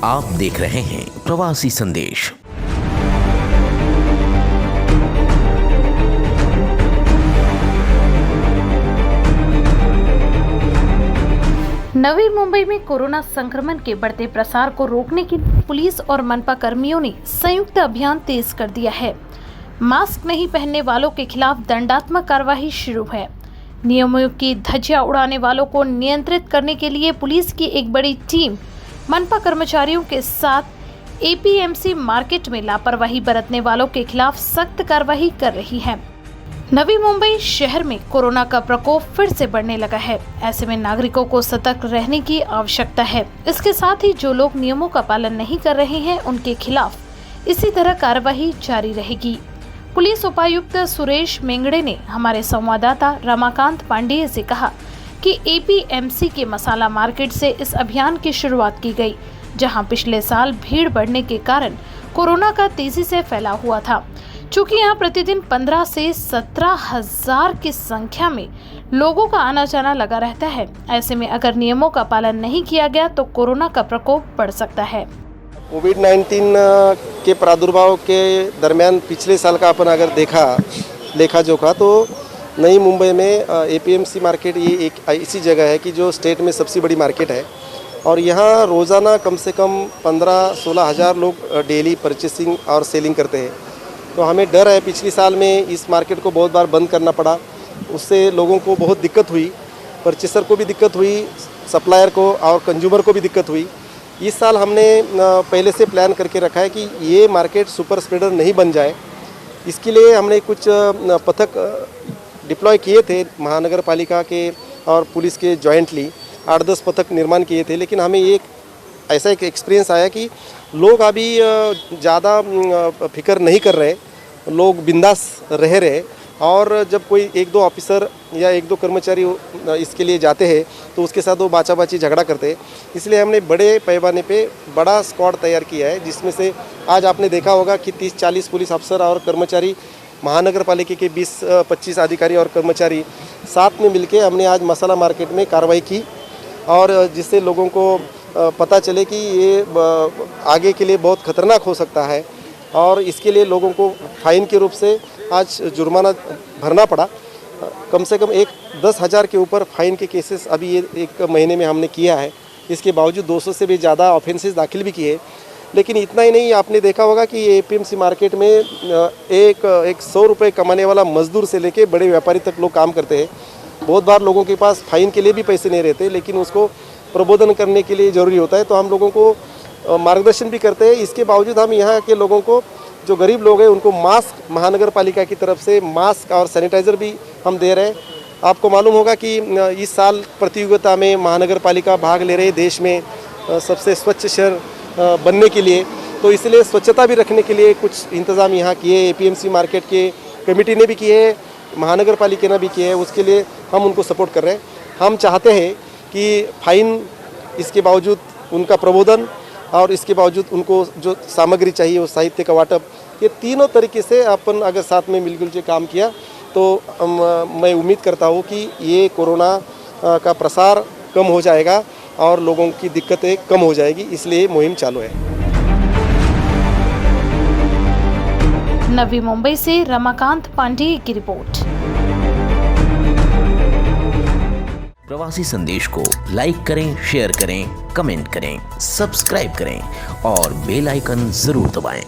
आप देख रहे हैं प्रवासी संदेश। नवी मुंबई में कोरोना संक्रमण के बढ़ते प्रसार को रोकने के लिए पुलिस और मनपा कर्मियों ने संयुक्त अभियान तेज कर दिया है। मास्क नहीं पहनने वालों के खिलाफ दंडात्मक कार्रवाई शुरू है। नियमों की धज्जियां उड़ाने वालों को नियंत्रित करने के लिए पुलिस की एक बड़ी टीम मनपा कर्मचारियों के साथ एपीएमसी मार्केट में लापरवाही बरतने वालों के खिलाफ सख्त कार्रवाई कर रही है। नवी मुंबई शहर में कोरोना का प्रकोप फिर से बढ़ने लगा है। ऐसे में नागरिकों को सतर्क रहने की आवश्यकता है। इसके साथ ही जो लोग नियमों का पालन नहीं कर रहे हैं उनके खिलाफ इसी तरह कार्रवाई जारी रहेगी। पुलिस उपायुक्त सुरेश मेंगड़े ने हमारे संवाददाता रमाकांत पांडेय से कहा कि एपीएमसी के मसाला मार्केट से इस अभियान की शुरुआत की गई, जहां पिछले साल भीड़ बढ़ने के कारण कोरोना का तेजी से फैलाव हुआ था। चूँकि यहाँ प्रतिदिन 15 से 17 हजार की संख्या में लोगों का आना जाना लगा रहता है। ऐसे में अगर नियमों का पालन नहीं किया गया तो कोरोना का प्रकोप बढ़ सकता है। कोविड-19 के प्रादुर्भाव के दरमियान पिछले साल का अपन अगर लेखा जोखा तो नई मुंबई में एपीएमसी मार्केट ये एक ऐसी जगह है कि जो स्टेट में सबसे बड़ी मार्केट है और यहाँ रोज़ाना कम से कम 15-16 हज़ार लोग डेली परचेसिंग और सेलिंग करते हैं। तो हमें डर है, पिछले साल में इस मार्केट को बहुत बार बंद करना पड़ा, उससे लोगों को बहुत दिक्कत हुई, परचेसर को भी दिक्कत हुई, सप्लायर को और कंज्यूमर को भी दिक्कत हुई। इस साल हमने पहले से प्लान करके रखा है कि ये मार्केट सुपर स्प्रेडर नहीं बन जाए। इसके लिए हमने कुछ पथक डिप्लॉय किए थे, महानगर पालिका के और पुलिस के जॉइंटली 8-10 पथक निर्माण किए थे। लेकिन हमें ऐसा एक एक्सपीरियंस आया कि लोग अभी ज़्यादा फिक्र नहीं कर रहे, लोग बिंदास रह रहे और जब कोई 1-2 ऑफिसर या 1-2 कर्मचारी इसके लिए जाते हैं तो उसके साथ वो बाचा-बाची झगड़ा करते हैं। इसलिए हमने बड़े पैमाने पे बड़ा स्क्वाड तैयार किया है, जिसमें से आज आपने देखा होगा कि 30-40 पुलिस अफसर और कर्मचारी, महानगर पालिका के 20-25 अधिकारी और कर्मचारी साथ में मिलकर हमने आज मसाला मार्केट में कार्रवाई की और जिससे लोगों को पता चले कि ये आगे के लिए बहुत खतरनाक हो सकता है और इसके लिए लोगों को फाइन के रूप से आज जुर्माना भरना पड़ा। कम से कम 10,000 के ऊपर फाइन के केसेस अभी ये 1 महीने में हमने किया है। इसके बावजूद 200 से भी ज़्यादा ऑफेंसेस दाखिल भी किए। लेकिन इतना ही नहीं, आपने देखा होगा कि एपीएमसी मार्केट में एक 100 रुपये कमाने वाला मजदूर से लेके बड़े व्यापारी तक लोग काम करते हैं। बहुत बार लोगों के पास फाइन के लिए भी पैसे नहीं रहते, लेकिन उसको प्रबोधन करने के लिए ज़रूरी होता है, तो हम लोगों को मार्गदर्शन भी करते हैं। इसके बावजूद हम यहाँ के लोगों को, जो गरीब लोग हैं, उनको मास्क महानगर पालिका की तरफ से मास्क और सैनिटाइज़र भी हम दे रहे हैं। आपको मालूम होगा कि इस साल प्रतियोगिता में महानगर पालिका भाग ले रही है देश में सबसे स्वच्छ शहर बनने के लिए, तो इसलिए स्वच्छता भी रखने के लिए कुछ इंतज़ाम यहाँ किए, एपीएमसी मार्केट के कमेटी ने भी किए, महानगर पालिका ने भी किए है। उसके लिए हम उनको सपोर्ट कर रहे हैं। हम चाहते हैं कि फाइन, इसके बावजूद उनका प्रबोधन और इसके बावजूद उनको जो सामग्री चाहिए, वो साहित्य का वाटप, ये तीनों तरीके से अपन अगर साथ में मिलजुल के काम किया तो मैं उम्मीद करता हूँ कि ये कोरोना का प्रसार कम हो जाएगा और लोगों की दिक्कतें कम हो जाएगी। इसलिए मुहिम चालू है। नवी मुंबई से रमाकांत पांडेय की रिपोर्ट। प्रवासी संदेश को लाइक करें, शेयर करें, कमेंट करें, सब्सक्राइब करें और बेल आइकन जरूर दबाएं।